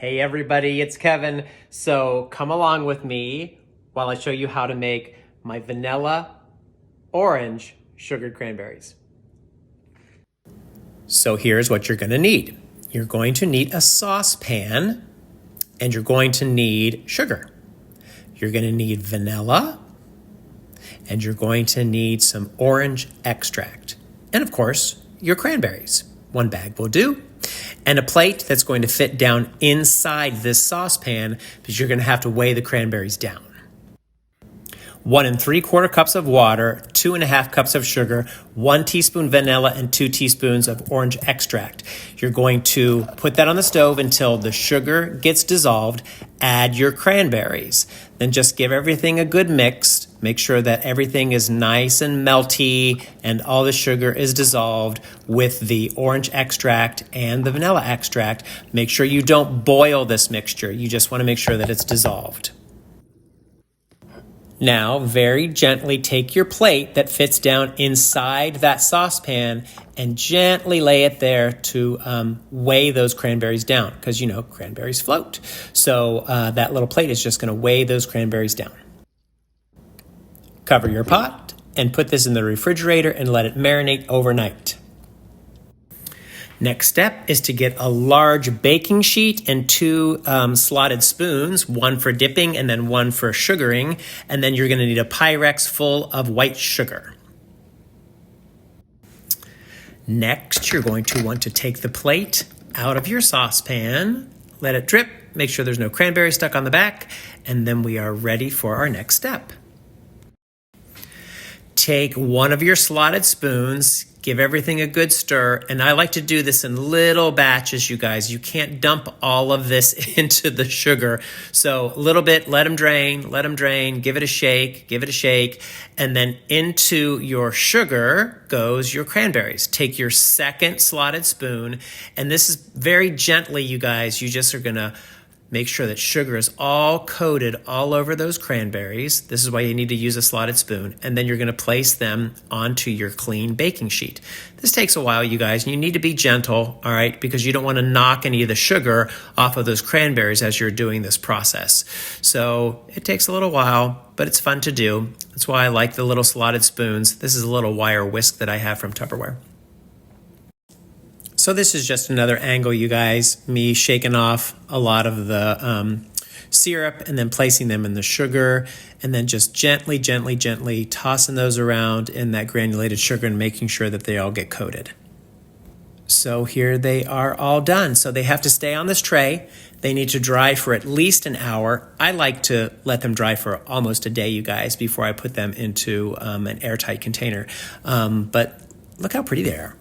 Hey everybody, it's Kevin. So come along with me while I show you how to make my vanilla orange sugared cranberries. So here's what you're gonna need. You're going to need a saucepan and you're going to need sugar. You're gonna need vanilla and you're going to need some orange extract. And of course, your cranberries. 1 bag will do. And a plate that's going to fit down inside this saucepan because you're going to have to weigh the cranberries down. 1 3/4 cups of water, 2½ cups of sugar, 1 teaspoon vanilla, and 2 teaspoons of orange extract. You're going to put that on the stove until the sugar gets dissolved. Add your cranberries. Then just give everything a good mix. Make sure that everything is nice and melty and all the sugar is dissolved with the orange extract and the vanilla extract. Make sure you don't boil this mixture. You just want to make sure that it's dissolved. Now, very gently take your plate that fits down inside that saucepan and gently lay it there to weigh those cranberries down because, you know, cranberries float. So that little plate is just going to weigh those cranberries down. Cover your pot and put this in the refrigerator and let it marinate overnight. Next step is to get a large baking sheet and 2 slotted spoons, 1 for dipping and then 1 for sugaring. And then you're going to need a Pyrex full of white sugar. Next, you're going to want to take the plate out of your saucepan, let it drip, make sure there's no cranberry stuck on the back, and then we are ready for our next step. Take 1 of your slotted spoons, give everything a good stir, and I like to do this in little batches, you guys. You can't dump all of this into the sugar. So a little bit, let them drain, give it a shake, and then into your sugar goes your cranberries. Take your second slotted spoon, and this is very gently, you guys. You just are gonna make sure that sugar is all coated all over those cranberries. This is why you need to use a slotted spoon. And then you're gonna place them onto your clean baking sheet. This takes a while, you guys, and you need to be gentle, all right, because you don't wanna knock any of the sugar off of those cranberries as you're doing this process. So it takes a little while, but it's fun to do. That's why I like the little slotted spoons. This is a little wire whisk that I have from Tupperware. So this is just another angle, you guys, me shaking off a lot of the syrup and then placing them in the sugar and then just gently tossing those around in that granulated sugar and making sure that they all get coated. So here they are all done. So they have to stay on this tray. They need to dry for at least an hour. I like to let them dry for almost a day, you guys, before I put them into an airtight container. But look how pretty they are.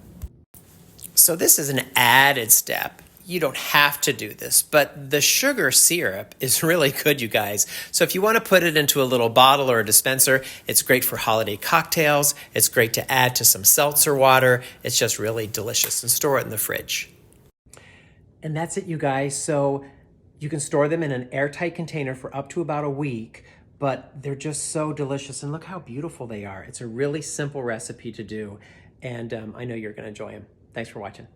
So this is an added step. You don't have to do this, but the sugar syrup is really good, you guys. So if you want to put it into a little bottle or a dispenser, it's great for holiday cocktails. It's great to add to some seltzer water. It's just really delicious, and store it in the fridge. And that's it, you guys. So you can store them in an airtight container for up to about a week, but they're just so delicious. And look how beautiful they are. It's a really simple recipe to do, and I know you're going to enjoy them. Thanks for watching.